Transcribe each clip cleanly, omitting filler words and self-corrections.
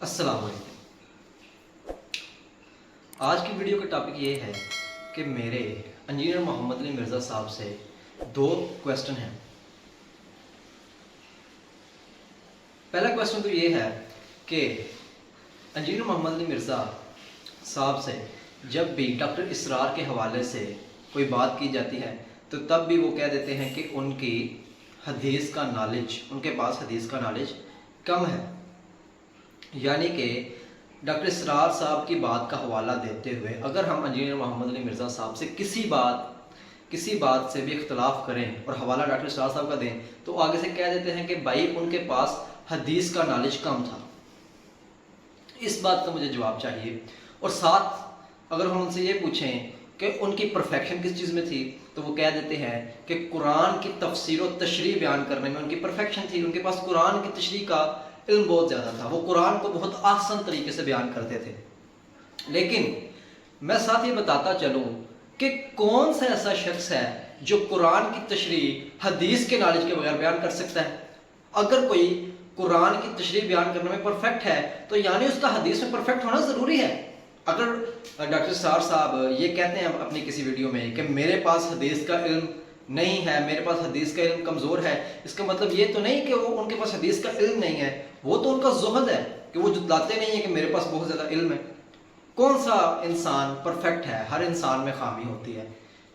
अस्सलाम वालेकुम। आज की वीडियो का टॉपिक ये है कि मेरे इंजीनियर मोहम्मद अली मिर्ज़ा साहब से दो क्वेश्चन हैं। पहला क्वेश्चन तो ये है कि इंजीनियर मोहम्मद अली मिर्ज़ा साहब से जब भी डॉक्टर इसरार के हवाले से कोई बात की जाती है तो तब भी वो कह देते हैं कि उनकी हदीस का नॉलेज, उनके पास हदीस का नॉलेज कम है। यानी कि डॉक्टर इसरार साहब की बात का हवाला देते हुए अगर हम इंजीनियर मोहम्मद अली मिर्ज़ा साहब से किसी बात से भी इख्तलाफ करें और हवाला डॉक्टर इसरार साहब का दें तो आगे से कह देते हैं कि भाई उनके पास हदीस का नॉलेज कम था। इस बात का मुझे जवाब चाहिए। और साथ अगर हम उनसे ये पूछें कि उनकी परफेक्शन किस चीज़ में थी तो वो कह देते हैं कि कुरान की तफसीर और तशरीह बयान करने में उनकी परफेक्शन थी। उनके पास कुरान की तशरीह का इल्म बहुत ज़्यादा था, वो कुरान को बहुत आसान तरीके से बयान करते थे। लेकिन मैं साथ ये बताता चलूँ कि कौन सा ऐसा शख्स है जो कुरान की तशरीह हदीस के नॉलेज के बगैर बयान कर सकता है। अगर कोई कुरान की तशरीह बयान करने में परफेक्ट है तो यानी उसका हदीस में परफेक्ट होना ज़रूरी है। अगर डॉक्टर इसरार साहब ये कहते हैं अपनी किसी वीडियो में कि मेरे पास हदीस का इल्म नहीं है, मेरे पास हदीस का इल्म कमज़ोर है, इसका मतलब ये तो नहीं कि वो उनके पास हदीस का इल्म नहीं है, वो तो उनका ज़ुहद है कि वो जुतलाते नहीं है कि मेरे पास बहुत ज़्यादा इल्म है। कौन सा इंसान परफेक्ट है? हर इंसान में खामी होती है,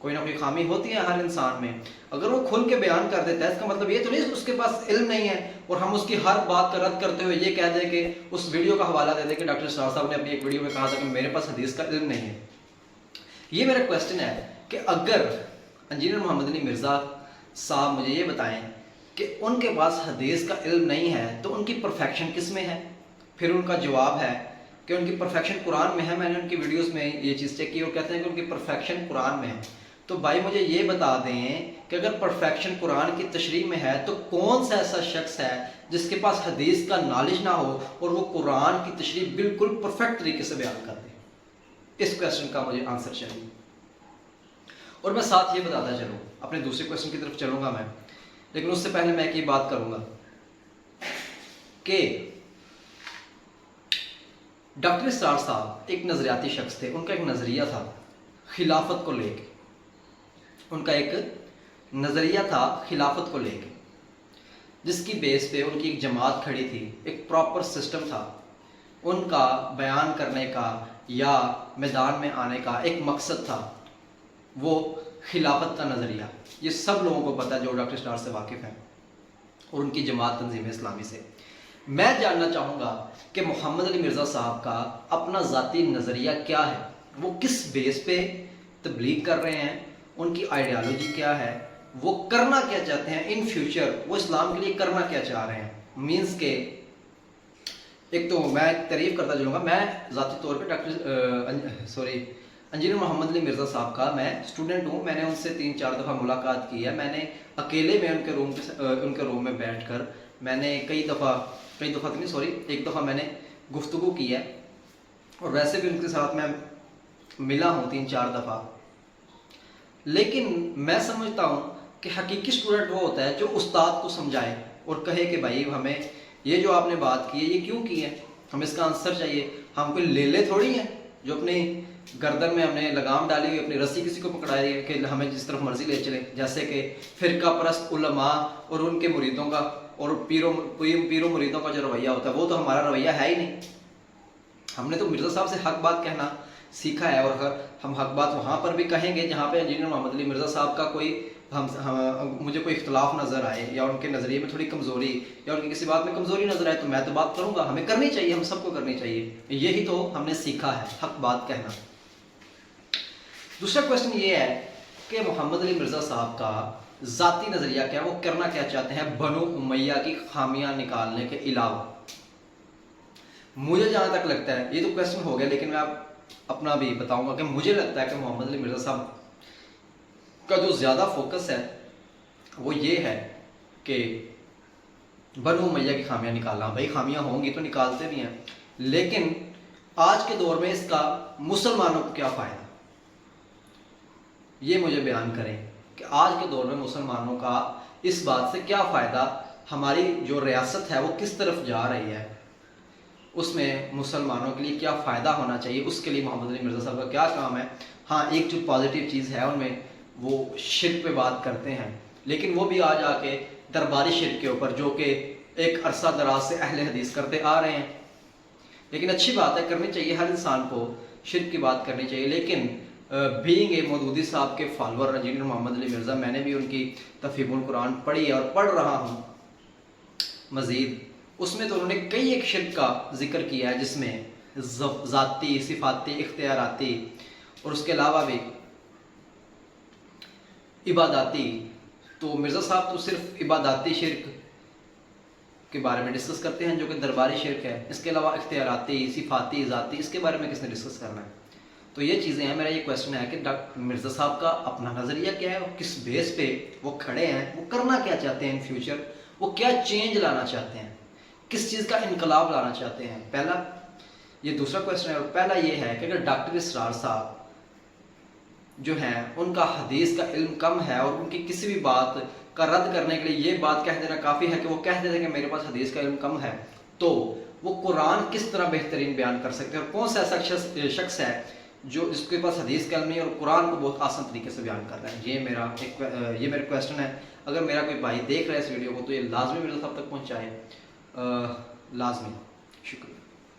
कोई ना कोई खामी होती है हर इंसान में। अगर वो खुल के बयान कर देता है इसका मतलब ये तो नहीं उसके पास इल्म नहीं है और हम उसकी हर बात का रद्द करते हुए ये कह दें कि उस वीडियो का हवाला दे दें कि डॉक्टर इसरार साहब ने अपनी एक वीडियो में कहा था कि मेरे पास हदीस का इल्म नहीं है। ये मेरा क्वेश्चन है कि अगर इंजीनियर मोहम्मद अली मिर्ज़ा साहब मुझे ये बताएं कि उनके पास हदीस का इल्म नहीं है तो उनकी परफेक्शन किस में है। फिर उनका जवाब है कि उनकी परफेक्शन कुरान में है। मैंने उनकी वीडियोस में ये चीज़ चेक की और कहते हैं कि उनकी परफेक्शन कुरान में है। तो भाई मुझे ये बता दें कि अगर परफेक्शन कुरान की तशरीह में है तो कौन सा ऐसा शख्स है जिसके पास हदीस का नॉलेज ना हो और वो कुरान की तशरीह बिल्कुल परफेक्ट तरीके से बयान कर दे। इस क्वेश्चन का मुझे आंसर चाहिए। और मैं साथ ये बताता चलूँ, अपने दूसरे क्वेश्चन की तरफ चलूँगा मैं, लेकिन उससे पहले मैं एक ये बात करूँगा कि डॉक्टर इसरार साहब एक नज़रियाती शख्स थे। उनका एक नज़रिया था खिलाफत को लेके, उनका एक नज़रिया था खिलाफत को लेके जिसकी बेस पे उनकी एक जमात खड़ी थी, एक प्रॉपर सिस्टम था उनका बयान करने का या मैदान में आने का एक मकसद था, वो खिलाफत का नज़रिया। ये सब लोगों को पता है जो डॉक्टर इसरार से वाकिफ़ हैं और उनकी जमात तंजीम इस्लामी से। मैं जानना चाहूँगा कि मोहम्मद अली मिर्ज़ा साहब का अपना ज़ाती नज़रिया क्या है, वो किस बेस पे तबलीग कर रहे हैं, उनकी आइडियालॉजी क्या है, वो करना क्या चाहते हैं इन फ्यूचर, वो इस्लाम के लिए करना क्या चाह रहे हैं। मीन्स के एक तो मैं तारीफ़ करता चलूँगा, मैं ज़ाती तौर पे इंजीनियर मोहम्मद अली मिर्ज़ा साहब का मैं स्टूडेंट हूँ। मैंने उनसे 3-4 दफ़ा मुलाकात की है। मैंने अकेले में उनके रूम में बैठकर मैंने एक दफ़ा मैंने गुफ्तगू की है और वैसे भी उनके साथ मैं मिला हूँ 3-4 दफ़ा। लेकिन मैं समझता हूँ कि हकीकी स्टूडेंट वो होता है जो उस्ताद को समझाए और कहे कि भाई हमें ये जो आपने बात की है ये क्यों की है, हमें इसका आंसर चाहिए। हम कोई लेले थोड़ी हैं जो अपनी गर्दन में हमने लगाम डाली हुई, अपनी रस्सी किसी को पकड़ाई है कि हमें जिस तरफ मर्जी ले चले। जैसे कि फ़िरका परस्त उलमा और उनके मुरीदों का और पीरों मुरीदों का जो रवैया होता है वो तो हमारा रवैया है ही नहीं। हमने तो मिर्ज़ा साहब से हक बात कहना सीखा है और हम हक बात वहाँ पर भी कहेंगे जहाँ पे इंजीनियर मोहम्मद अली मिर्ज़ा साहब का कोई मुझे कोई इख्तलाफ नज़र आए या उनके नज़रिए में थोड़ी कमज़ोरी या उनकी किसी बात में कमज़ोरी नज़र आए तो मैं तो बात करूँगा। हमें करनी चाहिए, हम सबको करनी चाहिए, यही तो हमने सीखा है, हक बात कहना। दूसरा क्वेश्चन ये है कि मोहम्मद अली मिर्ज़ा साहब का ज़ाती नज़रिया क्या है, वो करना क्या चाहते हैं बनु उमैया की खामियां निकालने के अलावा। मुझे जहाँ तक लगता है, ये तो क्वेश्चन हो गया लेकिन मैं अपना भी बताऊंगा कि मुझे लगता है कि मोहम्मद अली मिर्ज़ा साहब का जो ज़्यादा फोकस है वो ये है कि बनु उमैया की खामियां निकालना। भाई खामियां होंगी तो निकालते भी हैं, लेकिन आज के दौर में इसका मुसलमानों को क्या फ़ायदा, ये मुझे बयान करें कि आज के दौर में मुसलमानों का इस बात से क्या फ़ायदा, हमारी जो रियासत है वो किस तरफ जा रही है। اس میں مسلمانوں کے لیے کیا فائدہ ہونا چاہیے، اس کے لیے محمد علی مرزا صاحب کا کیا کام ہے۔ ہاں ایک جو پازیٹیو چیز ہے ان میں وہ شرک پہ بات کرتے ہیں، لیکن وہ بھی آج آ کے درباری شرک کے اوپر جو کہ ایک عرصہ دراز سے اہل حدیث کرتے آ رہے ہیں، لیکن اچھی بات ہے، کرنی چاہیے، ہر انسان کو شرک کی بات کرنی چاہیے۔ لیکن بینگ اے مودودی صاحب کے فالوور انجینئر محمد علی مرزا، میں نے بھی ان کی تفہیم القرآن پڑھی ہے اور پڑھ رہا ہوں مزید، اس میں تو انہوں نے کئی ایک شرک کا ذکر کیا ہے، جس میں ذاتی، صفاتی، اختیاراتی اور اس کے علاوہ بھی عباداتی۔ تو مرزا صاحب تو صرف عباداتی شرک کے بارے میں ڈسکس کرتے ہیں جو کہ درباری شرک ہے، اس کے علاوہ اختیاراتی، صفاتی، ذاتی، اس کے بارے میں کس نے ڈسکس کرنا ہے؟ تو یہ چیزیں ہیں۔ میرا یہ کویشچن ہے کہ ڈاکٹر مرزا صاحب کا اپنا نظریہ کیا ہے، کس بیس پہ وہ کھڑے ہیں، وہ کرنا کیا چاہتے ہیں ان فیوچر، وہ کیا چینج لانا چاہتے ہیں، کس چیز کا انقلاب لانا چاہتے ہیں، پہلا یہ دوسرا کویشچن ہے۔ اور پہلا یہ ہے کہ اگر ڈاکٹر اسرار صاحب جو ہیں ان کا حدیث کا علم کم ہے اور ان کی کسی بھی بات کا رد کرنے کے لیے یہ بات کہہ دینا کافی ہے کہ وہ کہہ دیتے ہیں کہ میرے پاس حدیث کا علم کم ہے، تو وہ قرآن کس طرح بہترین بیان کر سکتے ہیں، اور کون سا ایسا شخص ہے جو اس کے پاس حدیث کا علم نہیں اور قرآن کو بہت آسان طریقے سے بیان کر رہا ہے؟ یہ میرا کویشچن ہے۔ اگر میرا کوئی بھائی دیکھ رہا ہے اس ویڈیو کو تو یہ لازمی میرے صاحب تک پہنچائے، لازمی۔ شکریہ۔